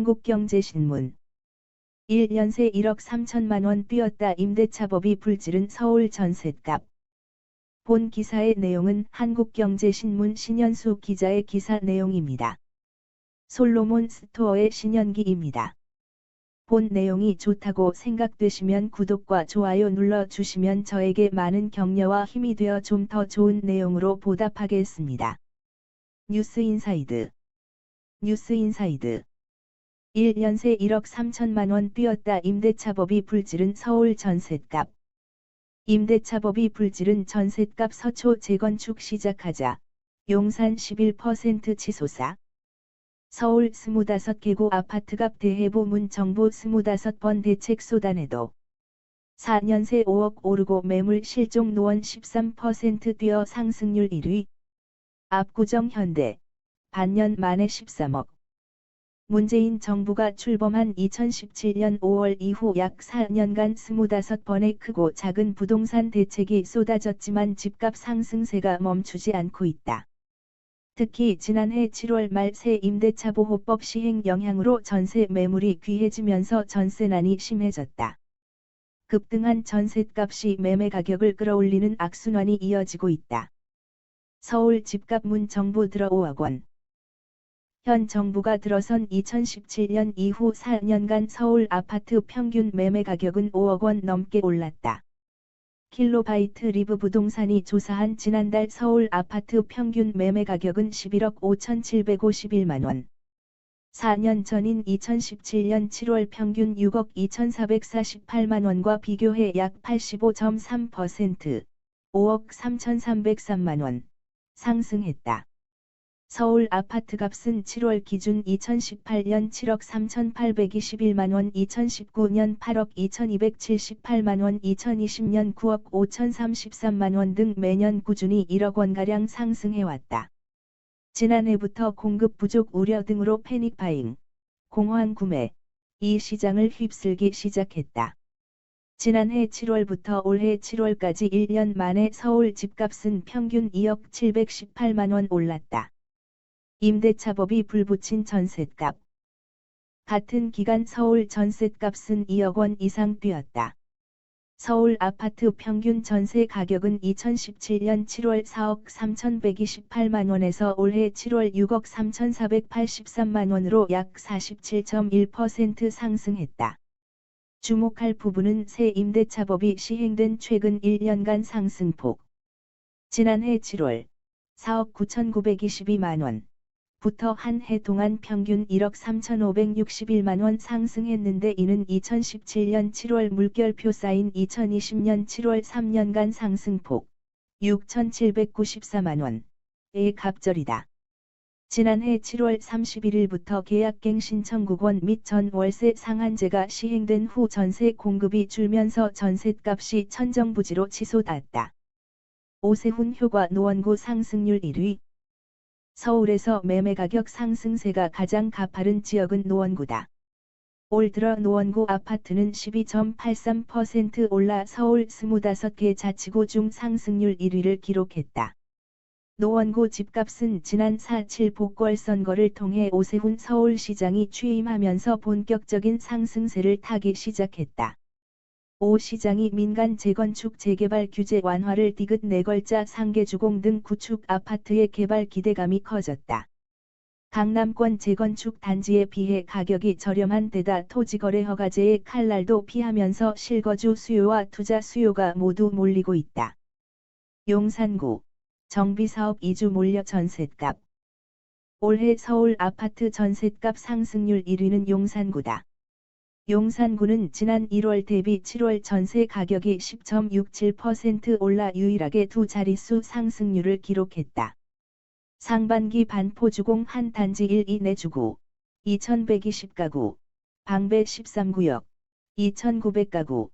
한국경제신문 1년새 1억 3천만 원 뛰었다. 임대차법이 불지른 서울 전셋값. 본 기사의 내용은 한국경제신문 신현수 기자의 기사 내용입니다. 솔로몬 스토어의 신현기입니다. 본 내용이 좋다고 생각되시면 구독과 좋아요 눌러주시면 저에게 많은 격려와 힘이 되어 좀 더 좋은 내용으로 보답하겠습니다. 뉴스인사이드 1년새 1억 3천만 원 뛰었다. 임대차법이 불지른 서울 전셋값. 임대차법이 불지른 전셋값. 서초 재건축 시작하자. 용산 11% 치솟아. 서울 25개구 아파트값 대해부 문정부 25번 대책 쏟아내도 4년 새 5억 오르고 매물 실종 노원 13% 뛰어 상승률 1위. 압구정 현대. 반년 만에 13억. 문재인 정부가 출범한 2017년 5월 이후 약 4년간 25번의 크고 작은 부동산 대책이 쏟아졌지만 집값 상승세가 멈추지 않고 있다. 특히 지난해 7월 말 새 임대차보호법 시행 영향으로 전세 매물이 귀해지면서 전세난이 심해졌다. 급등한 전셋값이 매매 가격을 끌어올리는 악순환이 이어지고 있다. 서울 집값 문정부 들어 5억 원. 현 정부가 들어선 2017년 이후 4년간 서울 아파트 평균 매매 가격은 5억 원 넘게 올랐다. 킬로바이트 리브 부동산이 조사한 지난달 서울 아파트 평균 매매 가격은 11억 5,751만 원. 4년 전인 2017년 7월 평균 6억 2,448만 원과 비교해 약 85.3%, 5억 3,303만 원 상승했다. 서울 아파트 값은 7월 기준 2018년 7억 3,821만 원, 2019년 8억 2,278만 원, 2020년 9억 5,033만 원 등 매년 꾸준히 1억 원가량 상승해왔다. 지난해부터 공급 부족 우려 등으로 패닉바잉, 공허한 구매, 이 시장을 휩쓸기 시작했다. 지난해 7월부터 올해 7월까지 1년 만에 서울 집값은 평균 2억 718만 원 올랐다. 임대차법이 불붙인 전셋값. 같은 기간 서울 전셋값은 2억 원 이상 뛰었다. 서울 아파트 평균 전세 가격은 2017년 7월 4억 3,128만 원에서 올해 7월 6억 3,483만 원으로 약 47.1% 상승했다. 주목할 부분은 새 임대차법이 시행된 최근 1년간 상승폭. 지난해 7월 4억 9,922만 원. 부터 한 해 동안 평균 1억 3,561만 원 상승했는데 이는 2017년 7월 물결표 쌓인 2020년 7월 3년간 상승폭 6,794만 원의 갑절이다. 지난해 7월 31일부터 계약갱 신청구권 및 전 월세 상한제가 시행된 후 전세 공급이 줄면서 전셋값이 천정부지로 치솟았다. 오세훈 효과 노원구 상승률 1위. 서울에서 매매가격 상승세가 가장 가파른 지역은 노원구다. 올 들어 노원구 아파트는 12.83% 올라 서울 25개 자치구 중 상승률 1위를 기록했다. 노원구 집값은 지난 4.7 보궐선거를 통해 오세훈 서울시장이 취임하면서 본격적인 상승세를 타기 시작했다. 오 시장이 민간 재건축 재개발 규제 완화를 디귿 내걸자 상계주공 등 구축 아파트의 개발 기대감이 커졌다. 강남권 재건축 단지에 비해 가격이 저렴한 데다 토지거래 허가제의 칼날도 피하면서 실거주 수요와 투자 수요가 모두 몰리고 있다. 용산구 정비사업 이주 몰려 전셋값. 올해 서울 아파트 전셋값 상승률 1위는 용산구다. 용산구는 지난 1월 대비 7월 전세 가격이 10.67% 올라 유일하게 두 자릿수 상승률을 기록했다. 상반기 반포주공 한 단지 1, 2내 주구, 2,120가구, 방배 13구역, 2,900가구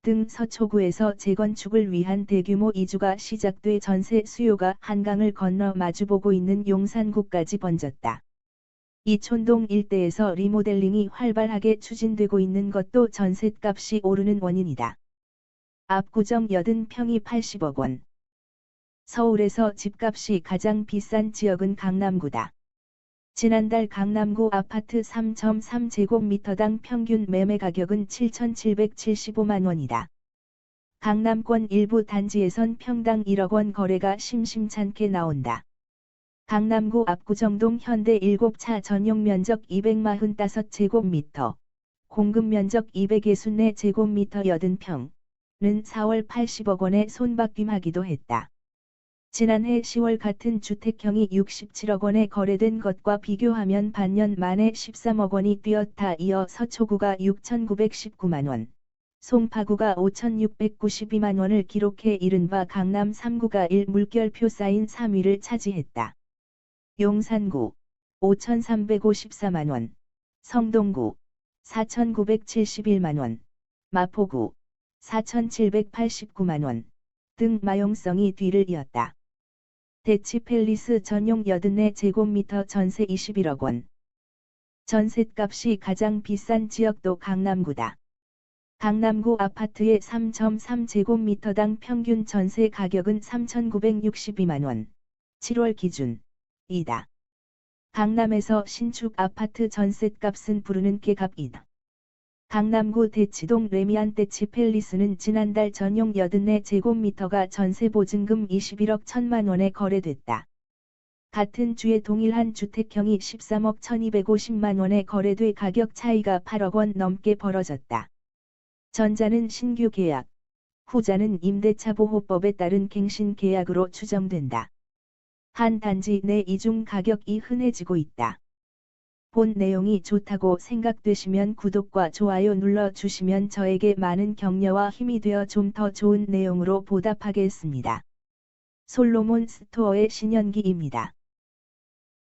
등 서초구에서 재건축을 위한 대규모 이주가 시작돼 전세 수요가 한강을 건너 마주보고 있는 용산구까지 번졌다. 이촌동 일대에서 리모델링이 활발하게 추진되고 있는 것도 전셋값이 오르는 원인이다. 압구정 80평이 80억 원. 서울에서 집값이 가장 비싼 지역은 강남구다. 지난달 강남구 아파트 3.3제곱미터당 평균 매매 가격은 7,775만 원이다. 강남권 일부 단지에선 평당 1억 원 거래가 심심찮게 나온다. 강남구 압구정동 현대 7차 전용 면적 245제곱미터, 공급 면적 264제곱미터 80평, 는 4월 80억 원에 손바뀜하기도 했다. 지난해 10월 같은 주택형이 67억 원에 거래된 것과 비교하면 반년 만에 13억 원이 뛰었다. 이어 서초구가 6,919만 원, 송파구가 5,692만 원을 기록해 이른바 강남 3구가 1물결표 쌓인 3위를 차지했다. 용산구 5,354만 원, 성동구 4,971만 원, 마포구 4,789만 원 등 마용성이 뒤를 이었다. 대치팰리스 전용 84제곱미터 전세 21억 원. 전셋값이 가장 비싼 지역도 강남구다. 강남구 아파트의 3.3제곱미터당 평균 전세 가격은 3,962만 원, 7월 기준이다. 강남에서 신축 아파트 전셋값은 부르는 깨값이다. 강남구 대치동 레미안 대치팰리스는 지난달 전용 84제곱미터가 전세보증금 21억 1천만 원에 거래됐다. 같은 주에 동일한 주택형이 13억 1,250만 원에 거래돼 가격 차이가 8억 원 넘게 벌어졌다. 전자는 신규 계약, 후자는 임대차 보호법에 따른 갱신 계약으로 추정된다. 한 단지 내 이중 가격이 흔해지고 있다. 본 내용이 좋다고 생각되시면 구독과 좋아요 눌러주시면 저에게 많은 격려와 힘이 되어 좀 더 좋은 내용으로 보답하겠습니다. 솔로몬 스토어의 신현기입니다.